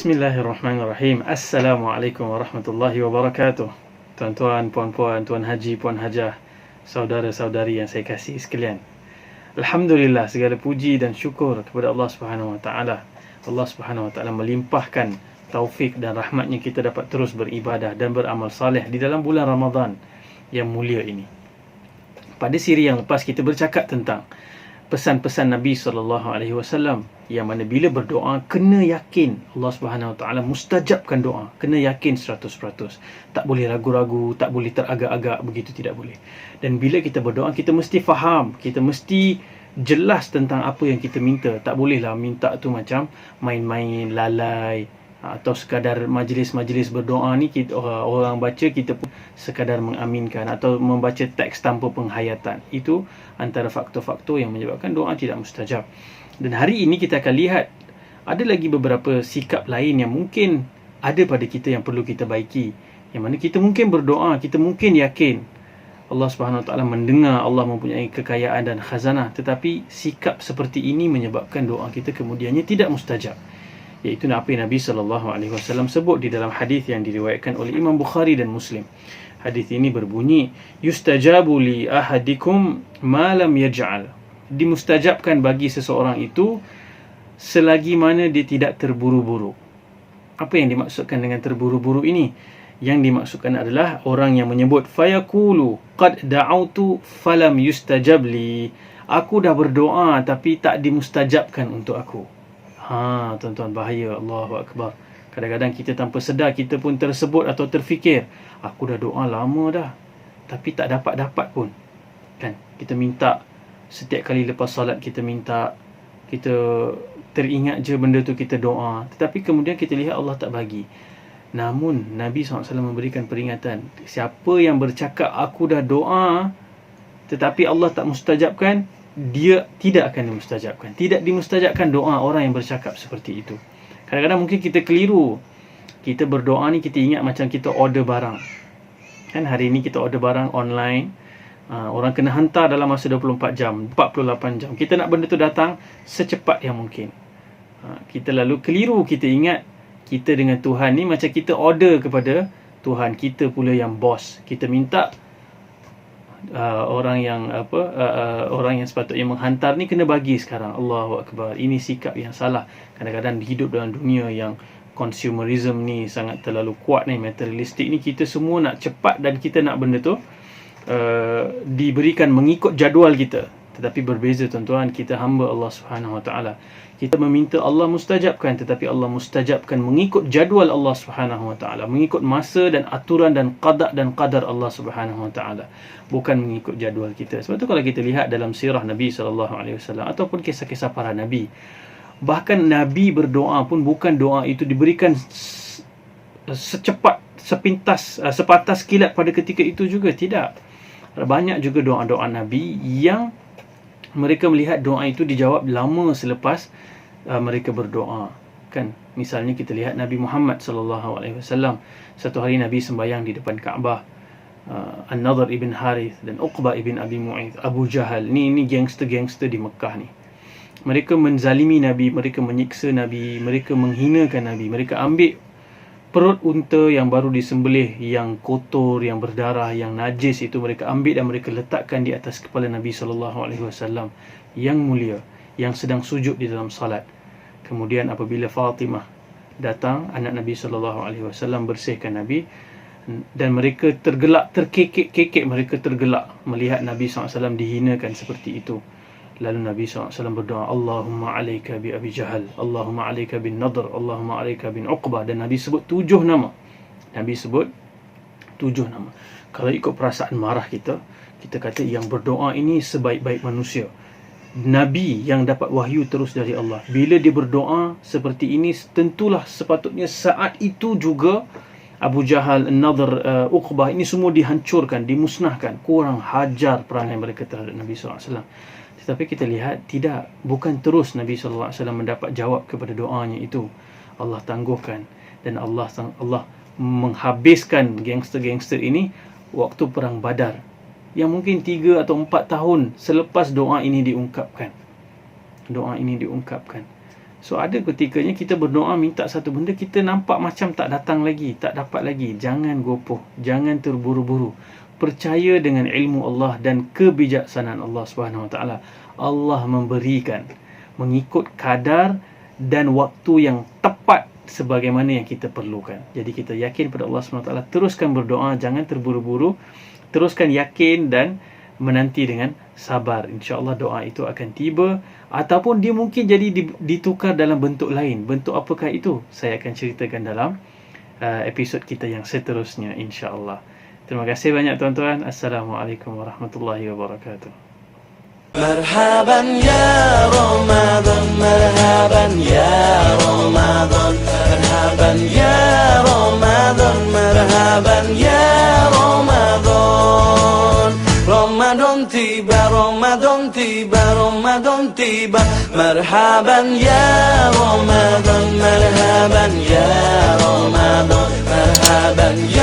Bismillahirrahmanirrahim. Assalamualaikum warahmatullahi wabarakatuh. Tuan-tuan, puan-puan, tuan haji, puan hajah, saudara-saudari yang saya kasih sekalian. Alhamdulillah, segala puji dan syukur kepada Allah Subhanahu wa taala. Allah Subhanahu wa taala melimpahkan taufik dan rahmatnya kita dapat terus beribadah dan beramal saleh di dalam bulan Ramadan yang mulia ini. Pada siri yang lepas kita bercakap tentang pesan-pesan Nabi SAW, yang mana bila berdoa kena yakin Allah Subhanahu Wa Taala mustajabkan doa, kena yakin 100%. Tak boleh ragu-ragu, tak boleh teragak-agak, begitu tidak boleh. Dan bila kita berdoa kita mesti faham, kita mesti jelas tentang apa yang kita minta. Tak bolehlah minta tu macam main-main, lalai, atau sekadar majlis-majlis berdoa ni kita, orang baca kita pun sekadar mengaminkan atau membaca teks tanpa penghayatan. Itu antara faktor-faktor yang menyebabkan doa tidak mustajab. Dan hari ini kita akan lihat ada lagi beberapa sikap lain yang mungkin ada pada kita yang perlu kita baiki. Yang mana kita mungkin berdoa, kita mungkin yakin Allah Subhanahu Wa Taala mendengar, Allah mempunyai kekayaan dan khazanah, tetapi sikap seperti ini menyebabkan doa kita kemudiannya tidak mustajab. Iaitu apa yang Nabi SAW sebut di dalam hadis yang diriwayatkan oleh Imam Bukhari dan Muslim. Hadis ini berbunyi, yustajabu li ahadikum ma lam yaj'al. Dimustajabkan bagi seseorang itu selagi mana dia tidak terburu-buru. Apa yang dimaksudkan dengan terburu-buru ini? Yang dimaksudkan adalah orang yang menyebut fayaqulu qad da'autu falam yustajab li. Aku dah berdoa tapi tak dimustajabkan untuk aku. Tuan-tuan, bahaya. Allahu Akbar. Kadang-kadang kita tanpa sedar kita pun tersebut atau terfikir, aku dah doa lama dah tapi tak dapat-dapat pun. Kan? Kita minta setiap kali lepas salat, kita minta, kita teringat je benda tu, kita doa, tetapi kemudian kita lihat Allah tak bagi. Namun Nabi SAW memberikan peringatan, siapa yang bercakap aku dah doa tetapi Allah tak mustajabkan, dia tidak akan dimustajabkan. Tidak dimustajabkan doa orang yang bercakap seperti itu. Kadang-kadang mungkin kita keliru. Kita berdoa ni kita ingat macam kita order barang. Kan hari ni kita order barang online. Orang kena hantar dalam masa 24 jam, 48 jam. Kita nak benda tu datang secepat yang mungkin. Kita lalu keliru, kita ingat kita dengan Tuhan ni macam kita order kepada Tuhan. Kita pula yang bos. Kita minta orang yang orang yang sepatutnya menghantar ni kena bagi sekarang. Allahu Akbar. Ini sikap yang salah. Kadang-kadang hidup dalam dunia yang consumerism ni sangat terlalu kuat ni, materialistik ni, kita semua nak cepat dan kita nak benda tu diberikan mengikut jadual kita. Tetapi berbeza tuan-tuan, kita hamba Allah Subhanahu Wa Taala. Kita meminta Allah mustajabkan, tetapi Allah mustajabkan mengikut jadual Allah Subhanahu Wa Taala, mengikut masa dan aturan dan qada dan qadar Allah Subhanahu Wa Taala, bukan mengikut jadual kita. Sebab tu kalau kita lihat dalam sirah Nabi SAW ataupun kisah-kisah para Nabi, bahkan Nabi berdoa pun bukan doa itu diberikan secepat, sepintas, sepatas kilat pada ketika itu juga. Tidak. Banyak juga doa-doa Nabi yang mereka melihat doa itu dijawab lama selepas mereka berdoa. Kan? Misalnya kita lihat Nabi Muhammad SAW. Satu hari Nabi sembahyang di depan Kaabah. An-Nadhr ibn Harith dan Uqbah ibn Abi Mu'ayth, Abu Jahal. Ni gangster-gangster di Mekah ni. Mereka menzalimi Nabi, mereka menyiksa Nabi, mereka menghinakan Nabi. Mereka ambil perut unta yang baru disembelih, yang kotor, yang berdarah, yang najis itu, mereka ambil dan mereka letakkan di atas kepala Nabi SAW yang mulia, yang sedang sujud di dalam salat. Kemudian apabila Fatimah datang, anak Nabi SAW, bersihkan Nabi, dan mereka tergelak, terkekek-kekek, mereka tergelak melihat Nabi SAW dihinakan seperti itu. Lalu Nabi SAW berdoa, Allahumma alaika bi Abi Jahal, Allahumma alaika bin Nadhr, Allahumma alaika bin Uqbah. Dan Nabi sebut 7 nama. Nabi sebut 7 nama. Kalau ikut perasaan marah kita, kita kata yang berdoa ini sebaik-baik manusia. Nabi yang dapat wahyu terus dari Allah, bila dia berdoa seperti ini, tentulah sepatutnya saat itu juga Abu Jahal, An-Nadhr, Uqbah, ini semua dihancurkan, dimusnahkan. Kurang hajar perangai mereka terhadap Nabi SAW. Tetapi kita lihat, tidak, bukan terus Nabi SAW mendapat jawab kepada doanya itu. Allah tangguhkan. Dan Allah menghabiskan gangster-gangster ini waktu perang Badar, yang mungkin 3 atau 4 tahun selepas doa ini diungkapkan. So ada ketikanya kita berdoa minta satu benda, kita nampak macam tak datang lagi, tak dapat lagi. Jangan gopoh, jangan terburu-buru. Percaya dengan ilmu Allah dan kebijaksanaan Allah Subhanahu Wa Taala. Allah memberikan mengikut kadar dan waktu yang tepat sebagaimana yang kita perlukan. Jadi kita yakin pada Allah Subhanahu Wa Taala, teruskan berdoa, jangan terburu-buru. Teruskan yakin dan menanti dengan sabar. InsyaAllah doa itu akan tiba. Ataupun dia mungkin jadi ditukar dalam bentuk lain. Bentuk apakah itu? Saya akan ceritakan dalam episod kita yang seterusnya, insyaAllah. Terima kasih banyak tuan-tuan. Assalamualaikum warahmatullahi wabarakatuh. Marhaban ya Ramadan, marhaban ya Ramadan, marhaban ya Ramadan, marhaban ya Ramadan. Ramadan tiba, Ramadan tiba, Ramadan tiba. Marhaban ya Ramadan, marhaban ya Ramadan, marhaban ya